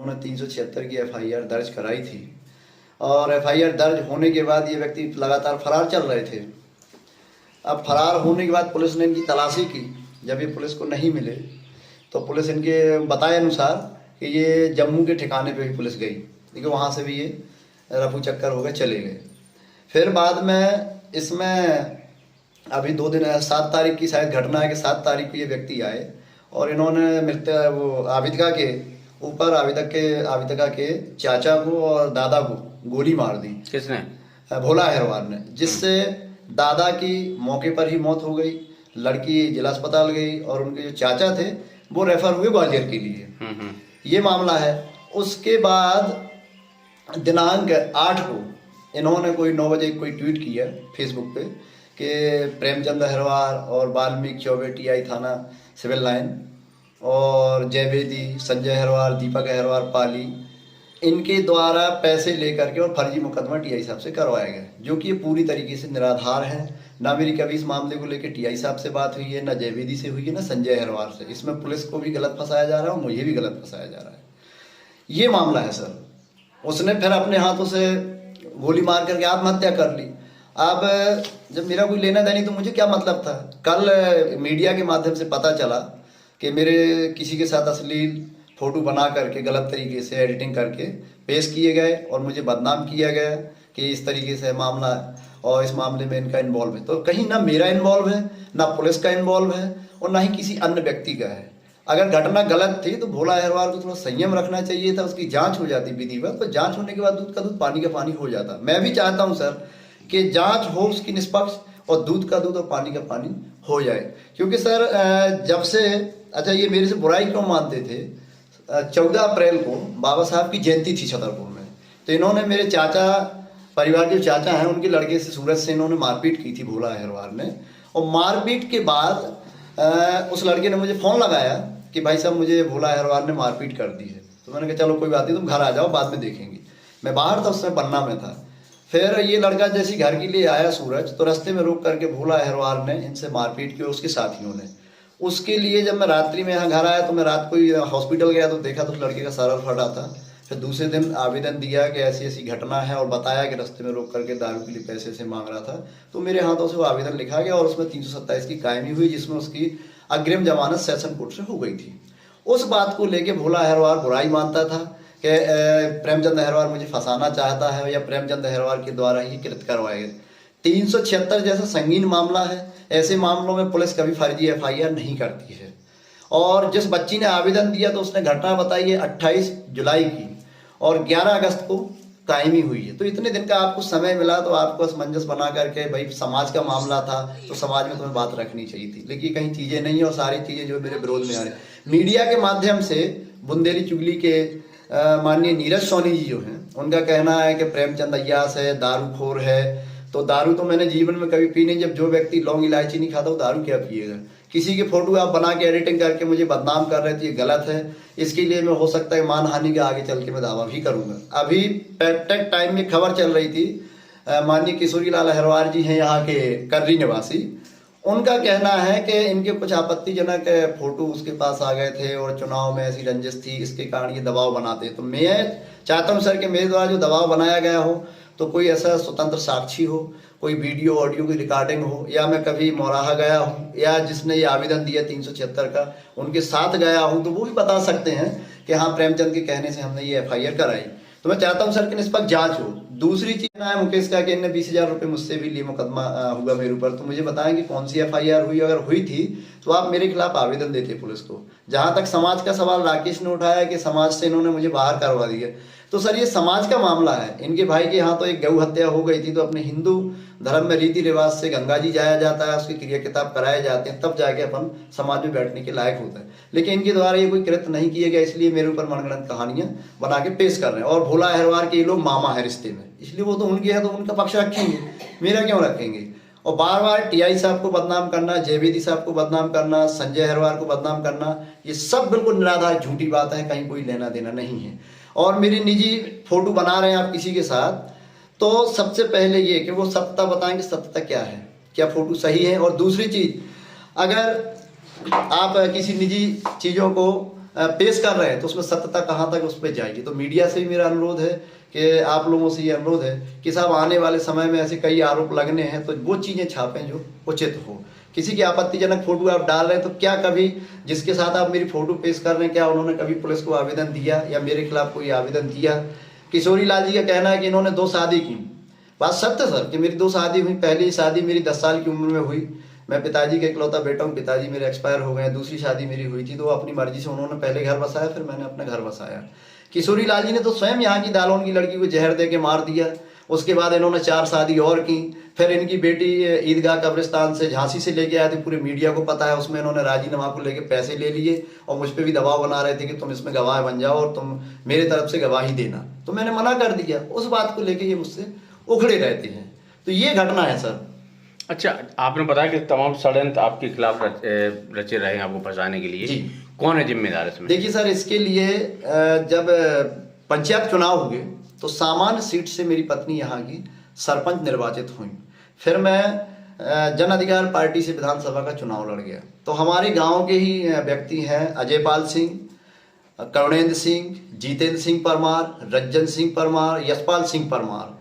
उन्होंने 376 की एफआईआर दर्ज कराई थी और एफआईआर दर्ज होने के बाद ये व्यक्ति लगातार फरार चल रहे थे। अब फरार होने के बाद पुलिस ने इनकी तलाशी की। जब ये पुलिस को नहीं मिले तो पुलिस इनके बताए अनुसार कि ये जम्मू के ठिकाने पे भी पुलिस गई, लेकिन वहाँ से भी ये रफू चक्कर हो गए, चले गए। फिर बाद में इसमें अभी 2 दिन 7 तारीख की शायद घटना है कि 7 तारीख को ये व्यक्ति आए और इन्होंने वो आबिदका के ऊपर आबिदका के चाचा को और दादा को गोली मार दी। किसने? भोला अहरवार ने, जिससे दादा की मौके पर ही मौत हो गई, लड़की जिला अस्पताल गई और उनके जो चाचा थे वो रेफर हुए ग्वालियर के लिए। ये मामला है। उसके बाद दिनांक 8 को इन्होंने कोई 9 बजे कोई ट्वीट किया फेसबुक पे कि प्रेमचंद अहरवार और वाल्मीकि चौबे टीआई थाना सिविल लाइन और जयवेदी, संजय अहरवार, दीपक अहरवार पाली, इनके द्वारा पैसे लेकर के और फर्जी मुकदमा टीआई साहब से करवाया गया, जो कि ये पूरी तरीके से निराधार है। ना मेरी कभी इस मामले को लेकर टीआई साहब से बात हुई है, ना जयवेदी से हुई है, ना संजय अहरवार से। इसमें पुलिस को भी गलत फंसाया जा रहा है और मुझे भी गलत फंसाया जा रहा है। ये मामला है सर। उसने फिर अपने हाथों से गोली मार करके आत्महत्या कर ली। अब जब मेरा कोई लेना देना तो मुझे क्या मतलब था? कल मीडिया के माध्यम से पता चला कि मेरे किसी के साथ अश्लील फोटो बना करके गलत तरीके से एडिटिंग करके पेश किए गए और मुझे बदनाम किया गया कि इस तरीके से मामला है और इस मामले में इनका इन्वॉल्व है। तो कहीं ना मेरा इन्वॉल्व है, ना पुलिस का इन्वॉल्व है और ना ही किसी अन्य व्यक्ति का है। अगर घटना गलत थी तो भोला अहरवार को थोड़ा संयम रखना चाहिए था, उसकी जांच हो जाती विधिवत, तो जांच होने के बाद दूध का दूध पानी का पानी हो जाता। मैं भी चाहता हूं सर कि जांच हो उसकी निष्पक्ष और दूध का दूध और पानी का पानी हो जाए। क्योंकि सर जब से अच्छा ये मेरे से बुराई क्यों मानते थे, 14 अप्रैल को बाबा साहब की जयंती थी छतरपुर में, तो इन्होंने मेरे चाचा, परिवार के चाचा हैं, उनके लड़के से सूरज से इन्होंने मारपीट की थी भोला अहरवार ने। और मारपीट के बाद उस लड़के ने मुझे फ़ोन लगाया कि भाई साहब मुझे भोला अहरवार ने मारपीट कर दी है। तो मैंने कहा चलो कोई बात नहीं, तुम घर आ जाओ, बाद में देखेंगे। मैं बाहर था उस समय, पन्ना में था। फिर ये लड़का जैसे घर के लिए आया सूरज, तो रास्ते में रोक करके भोला अहरवार ने इनसे मारपीट की, उसके साथियों ने। उसके लिए जब मैं रात्रि में यहाँ घर आया तो मैं रात को ही हॉस्पिटल गया तो देखा तो उस लड़के का सर फटा था। फिर दूसरे दिन आवेदन दिया कि ऐसी ऐसी घटना है और बताया कि रास्ते में रोक करके दारू के लिए पैसे से मांग रहा था। तो मेरे हाथों से वो आवेदन लिखा गया और उसमें 327 की कायमी हुई, जिसमें उसकी अग्रिम जमानत सेशन कोर्ट से हो गई थी। उस बात को लेके भोला अहरवार बुराई मानता था कि प्रेमचंद अहरवार मुझे फंसाना चाहता है या प्रेमचंद अहरवार के द्वारा ही कृत्य करवाए गए। 376 जैसा संगीन मामला है, ऐसे मामलों में पुलिस कभी फर्जी एफआईआर नहीं करती है। और जिस बच्ची ने आवेदन दिया तो उसने घटना बताई है 28 जुलाई की और 11 अगस्त को कायमी हुई है। तो इतने दिन का आपको समय मिला तो आपको असमंजस बना करके, भाई समाज का मामला था तो समाज में तुम्हें बात रखनी चाहिए थी, लेकिन कहीं चीज़ें नहीं है और सारी चीज़ें जो मेरे विरोध में आ रही। मीडिया के माध्यम से बुंदेली चुगली के माननीय नीरज सोनी जी जो हैं, उनका कहना है कि प्रेमचंद अय्यास है, दारूखोर है। तो दारू तो मैंने जीवन में कभी पी नहीं। जब जो व्यक्ति लौंग इलायची नहीं खाता वो दारू क्या पिएगा? किसी की फोटो आप बना के एडिटिंग करके मुझे बदनाम कर रहे थे, ये गलत है। इसके लिए मैं हो सकता है मानहानि का आगे चल के मैं दावा भी करूंगा। अभी पैपटेक टाइम में खबर चल रही थी, माननीय किशोरी लाल अहरवार जी हैं यहाँ के कर्री निवासी, उनका कहना है कि इनके कुछ आपत्तिजनक फोटो उसके पास आ गए थे और चुनाव में ऐसी रंजिश थी, इसके कारण ये दबाव बनाते। तो मैं चाहता हूँ सर कि मेरे द्वारा जो दबाव बनाया गया हो तो कोई ऐसा स्वतंत्र साक्षी हो, कोई वीडियो ऑडियो की रिकॉर्डिंग हो, या मैं कभी मोराहा गया हूँ या जिसने ये आवेदन दिया 376 का उनके साथ गया हूँ, तो वो भी बता सकते हैं कि हाँ प्रेमचंद के कहने से हमने ये एफआईआर कराई। तो मैं चाहता हूँ सर कि निष्पक्ष जांच हो। दूसरी चीज ना है मुकेश का कि इनने 20,000 रुपये मुझसे भी लिए, मुकदमा हुआ मेरे ऊपर, तो मुझे बताएं कि कौन सी एफआईआर हुई। अगर हुई थी तो आप मेरे खिलाफ आवेदन देते पुलिस को। जहां तक समाज का सवाल राकेश ने उठाया कि समाज से इन्होंने मुझे बाहर करवा दिया, तो सर ये समाज का मामला है। इनके भाई के यहाँ तो एक गौ हत्या हो गई थी, तो अपने हिंदू धर्म में रीति रिवाज से गंगा जी जाया जाता है, उसकी क्रिया किताब कराए जाते हैं, तब जाके अपन समाज में बैठने के लायक होता है। लेकिन इनके द्वारा ये कोई कृत्य नहीं किया गया, इसलिए मेरे ऊपर मनगढ़ंत कहानियां बना के पेश कर रहे हैं। और भोला अहरवार के ये लोग मामा है रिश्ते में, इसलिए वो तो उनके है तो उनका पक्ष रखेंगे, मेरा क्यों रखेंगे। और बार बार टीआई साहब को बदनाम करना, जयवेदी साहब को बदनाम करना, संजय अहरवार को बदनाम करना, ये सब बिल्कुल निराधार झूठी बात है, कहीं कोई लेना देना नहीं है। और मेरी निजी फोटो बना रहे हैं आप किसी के साथ, तो सबसे पहले ये कि वो सत्यता बताएं कि सत्यता क्या है, क्या फोटो सही है। और दूसरी चीज, अगर आप किसी निजी चीज़ों को पेश कर रहे हैं तो उसमें सत्यता कहाँ तक उस पर जाएगी। तो मीडिया से भी मेरा अनुरोध है कि आप लोगों से ये अनुरोध है कि साहब आने वाले समय में ऐसे कई आरोप लगने हैं तो वो चीज़ें छापें जो उचित हो। किसी की आपत्तिजनक फोटो आप डाल रहे हैं तो क्या कभी जिसके साथ आप मेरी फोटो पेश कर रहे हैं क्या उन्होंने कभी पुलिस को आवेदन दिया या मेरे खिलाफ कोई आवेदन दिया? किशोरी लाल जी का कहना है कि इन्होंने 2 शादी की। बात सत्य सर कि मेरी 2 शादी हुई। पहली शादी मेरी 10 साल की उम्र में हुई, मैं पिताजी का इकलौता बेटा हूँ, पिताजी मेरे एक्सपायर हो गए। दूसरी शादी मेरी हुई थी तो अपनी मर्जी से उन्होंने पहले घर बसाया, फिर मैंने अपना घर बसाया। किशोरी लाल जी ने तो स्वयं यहाँ की दालोन की लड़की को जहर दे के मार दिया। उसके बाद इन्होंने 4 शादी और की। फिर इनकी बेटी ईदगाह कब्रिस्तान से झांसी से लेके आए थे, पूरे मीडिया को पता है। उसमें इन्होंने राजीनामा को लेके पैसे ले लिए और मुझ पर भी दबाव बना रहे थे कि तुम इसमें गवाह बन जाओ और तुम मेरे तरफ से गवाही देना। तो मैंने मना कर दिया। उस बात को लेके ये मुझसे उखड़े रहते हैं। तो ये घटना है सर। अच्छा, आपने बताया कि तमाम षड्यंत्र आपके खिलाफ रचे रहे हैं आपको फंसाने के लिए। जी। कौन है जिम्मेदार इसमें? देखिए सर, इसके लिए जब पंचायत चुनाव हुए तो सामान्य सीट से मेरी पत्नी यहाँ की सरपंच निर्वाचित हुई। फिर मैं जन अधिकार पार्टी से विधानसभा का चुनाव लड़ गया। तो हमारे गांव के ही व्यक्ति हैं अजयपाल सिंह, करुणेंद्र सिंह, जीतेंद्र सिंह परमार, रज्जन सिंह परमार, यशपाल सिंह परमार।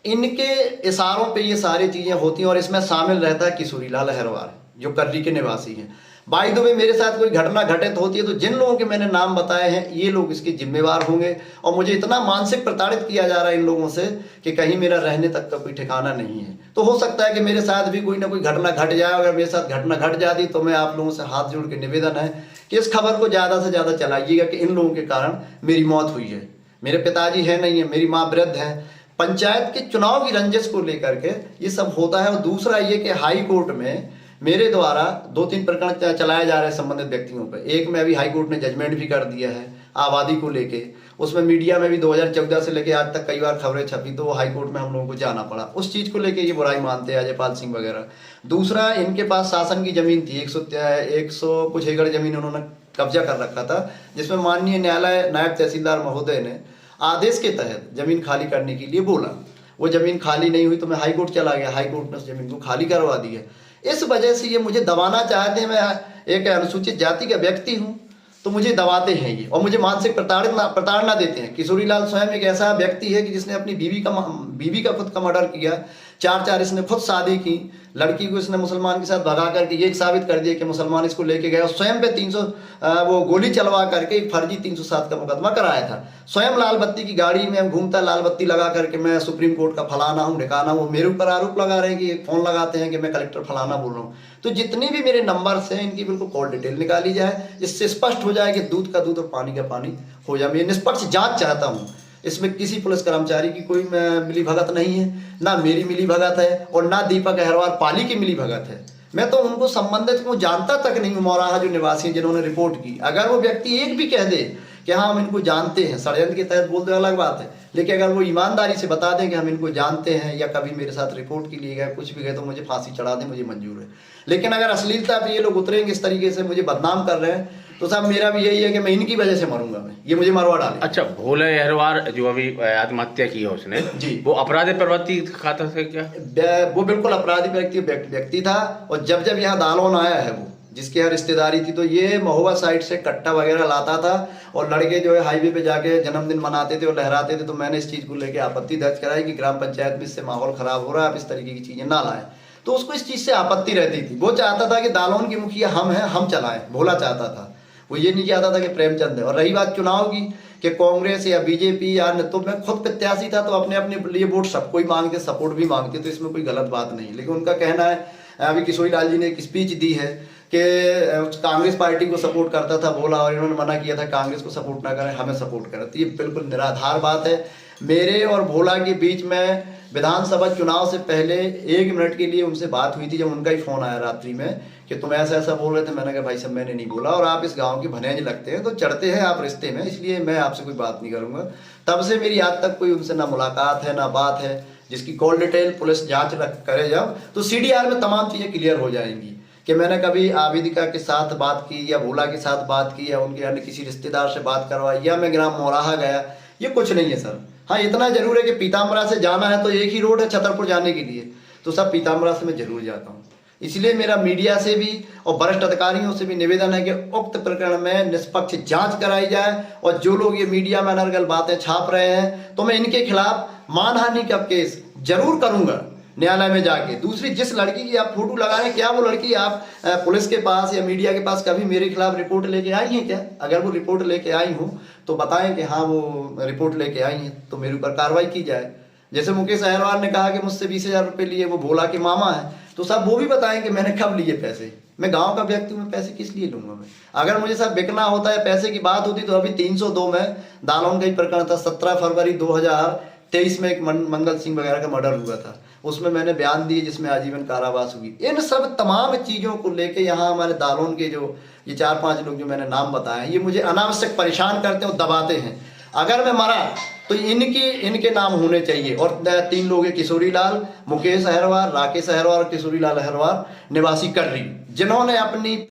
इनके इशारों पे ये सारी चीज़ें होती हैं और इसमें शामिल रहता है किशोरी लाल अहिरवार जो कर्री के निवासी हैं। बाय द वे मेरे साथ कोई घटना घटित होती है तो जिन लोगों के मैंने नाम बताए हैं ये लोग इसके जिम्मेवार होंगे। और मुझे इतना मानसिक प्रताड़ित किया जा रहा है इन लोगों से कि कहीं मेरा रहने तक का कोई ठिकाना नहीं है। तो हो सकता है कि मेरे साथ भी कोई ना कोई घटना घट जाए। अगर मेरे साथ घटना घट जाती तो मैं आप लोगों से हाथ जोड़ के निवेदन है कि इस खबर को ज़्यादा से ज़्यादा चलाइएगा कि इन लोगों के कारण मेरी मौत हुई है। मेरे पिताजी है नहीं है, मेरी माँ वृद्ध है। पंचायत के चुनाव की रंजिश को लेकर के ये सब होता है। और दूसरा ये कि हाई कोर्ट में मेरे द्वारा 2-3 प्रकरण चलाए जा रहे हैं संबंधित व्यक्तियों पर। एक में अभी हाई कोर्ट ने जजमेंट भी कर दिया है आबादी को लेके। उसमें मीडिया में भी 2014 से लेके आज तक कई बार खबरें छपी तो वो हाई कोर्ट में हम लोगों को जाना पड़ा। उस चीज़ को लेके ये बुराई मानते हैं अजयपाल सिंह वगैरह। दूसरा, इनके पास शासन की जमीन थी, 100 कुछ एकड़ जमीन उन्होंने कब्जा कर रखा था, जिसमें माननीय न्यायालय नायब तहसीलदार महोदय ने आदेश के तहत जमीन खाली करने के लिए बोला। वो जमीन खाली नहीं हुई तो मैं हाई कोर्ट चला गया। हाई कोर्ट ने उस जमीन को खाली करवा दिया। इस वजह से ये मुझे दबाना चाहते हैं। मैं एक अनुसूचित जाति का व्यक्ति हूँ तो मुझे दबाते हैं ये और मुझे मानसिक प्रताड़ना देते हैं। किशोरी लाल स्वयं एक ऐसा व्यक्ति है कि जिसने अपनी बीवी का खुद का मर्डर किया। 4 इसने खुद शादी की। लड़की को इसने मुसलमान के साथ भगा करके ये साबित कर दिया कि मुसलमान इसको लेके गए और स्वयं पे 300 वो गोली चलवा करके एक फर्जी 307 का मुकदमा कराया था। स्वयं लाल बत्ती की गाड़ी में घूमता, लाल बत्ती लगा करके मैं सुप्रीम कोर्ट का फलाना हूँ ढिकाना हूँ। मेरे ऊपर आरोप लगा रहे हैं कि फोन लगाते हैं कि मैं कलेक्टर फलाना बोल रहा हूँ। तो जितनी भी मेरे नंबर्स हैं इनकी बिल्कुल कॉल डिटेल निकाली जाए, इससे स्पष्ट हो जाए कि दूध का दूध और पानी का पानी हो जाए। मैं निष्पक्ष जांच चाहता हूँ। इसमें किसी पुलिस कर्मचारी की कोई मिली भगत नहीं है, ना मेरी मिली भगत है और ना दीपक अहिरवार पाली की मिली भगत है। मैं तो उनको संबंधित को जानता तक नहीं हूँ। मौराहा जो निवासी हैं जिन्होंने रिपोर्ट की, अगर वो व्यक्ति एक भी कह दे कि हाँ हम इनको जानते हैं, षड्यंत्र के तहत बोलते अलग बात है, लेकिन अगर वो ईमानदारी से बता दें कि हम इनको जानते हैं या कभी मेरे साथ रिपोर्ट के लिए गए, कुछ भी गए, तो मुझे फांसी चढ़ा दें, मुझे मंजूर है। लेकिन अगर अश्लीलता पे ये लोग उतरेंगे, इस तरीके से मुझे बदनाम कर रहे हैं, तो साहब मेरा भी यही है कि मैं इनकी वजह से मरूंगा। मैं ये मुझे मरवा डाले। अच्छा, भोले अहिरवार जो अभी आत्महत्या की है उसने जी, वो अपराधी प्रवृत्ति खाता था क्या? वो बिल्कुल अपराधी व्यक्ति था। और जब जब यहाँ दालोन आया है वो जिसके यहाँ रिश्तेदारी थी तो ये महुआ साइड से कट्टा वगैरह लाता था और लड़के जो है हाईवे पे जाके जन्मदिन मनाते थे और लहराते थे। तो मैंने इस चीज़ को लेकर आपत्ति दर्ज कराई कि ग्राम पंचायत में इससे माहौल खराब हो रहा है, आप इस तरीके की चीज़ें ना लाएं। तो उसको इस चीज़ से आपत्ति रहती थी। वो चाहता था कि दालोन की मुखिया हम हैं, हम चलाएं। भोला चाहता था, वो ये नहीं चाहता था कि प्रेमचंद है। और रही बात चुनाव की कि कांग्रेस या बीजेपी या तो मैं खुद प्रत्याशी था तो अपने अपने लिए वोट सबको ही मांगते, सपोर्ट भी मांगते, तो इसमें कोई गलत बात नहीं। लेकिन उनका कहना है, अभी किशोरी लाल जी ने एक स्पीच दी है कि कांग्रेस पार्टी को सपोर्ट करता था भोला और इन्होंने मना किया था कांग्रेस को सपोर्ट ना करें, हमें सपोर्ट करें। तो ये बिल्कुल निराधार बात है। मेरे और भोला के बीच में विधानसभा चुनाव से पहले 1 मिनट के लिए उनसे बात हुई थी, जब उनका ही फोन आया रात्रि में कि तुम ऐसा ऐसा बोल रहे थे। मैंने कहा भाई साहब मैंने नहीं बोला और आप इस गांव के भनेज लगते हैं तो चढ़ते हैं आप रिश्ते में, इसलिए मैं आपसे कोई बात नहीं करूंगा। तब से मेरी आज तक कोई उनसे ना मुलाकात है ना बात है, जिसकी कॉल डिटेल पुलिस जांच करे जब तो CDR में तमाम चीज़ें क्लियर हो जाएंगी कि मैंने कभी आबिदिका के साथ बात की या भोला के साथ बात की या उनके अन्य किसी रिश्तेदार से बात करवाई या मैं ग्राम मौराहा गया, ये कुछ नहीं है सर। हाँ इतना जरूर है कि पीताम्बरा से जाना है तो एक ही रोड है छतरपुर जाने के लिए, तो सब पीताम्बरा से मैं जरूर जाता हूँ। इसलिए मेरा मीडिया से भी और वरिष्ठ अधिकारियों से भी निवेदन है कि उक्त प्रकरण में निष्पक्ष जांच कराई जाए, और जो लोग ये मीडिया में अनर्गल बातें छाप रहे हैं तो मैं इनके खिलाफ मानहानि का केस जरूर करूंगा न्यायालय में जाके। दूसरी, जिस लड़की की आप फोटो लगा रहे हैं, क्या वो लड़की आप पुलिस के पास या मीडिया के पास कभी मेरे खिलाफ रिपोर्ट लेके आई है क्या? अगर वो रिपोर्ट लेके आई हो तो बताएं कि हाँ वो रिपोर्ट लेके आई है, तो मेरे ऊपर कार्रवाई की जाए। जैसे मुकेश अहिरवार ने कहा कि मुझसे 20,000 रुपये लिए, वो भोला के मामा है, तो साहब वो भी बताएं कि मैंने कब लिए पैसे। मैं गांव का व्यक्ति हूँ, मैं पैसे किस लिए लूंगा मैं? अगर मुझे साहब बिकना होता है, पैसे की बात होती तो अभी 302 में दालोन का ही प्रकरण था। 17 फरवरी 2023 में एक मंगल सिंह वगैरह का मर्डर हुआ था, उसमें मैंने बयान दिए जिसमें आजीवन कारावास हुई। इन सब तमाम चीज़ों को लेके यहाँ हमारे दालोन के जो ये 4-5 लोग जो मैंने नाम बताए, ये मुझे अनावश्यक परेशान करते हैं और दबाते हैं। अगर मैं मरा तो इनके नाम होने चाहिए। और 3 लोग हैं, किशोरी लाल, मुकेश अहिरवार, राकेश अहिरवार और किशोरी लाल अहिरवार निवासी कर्री, जिन्होंने अपनी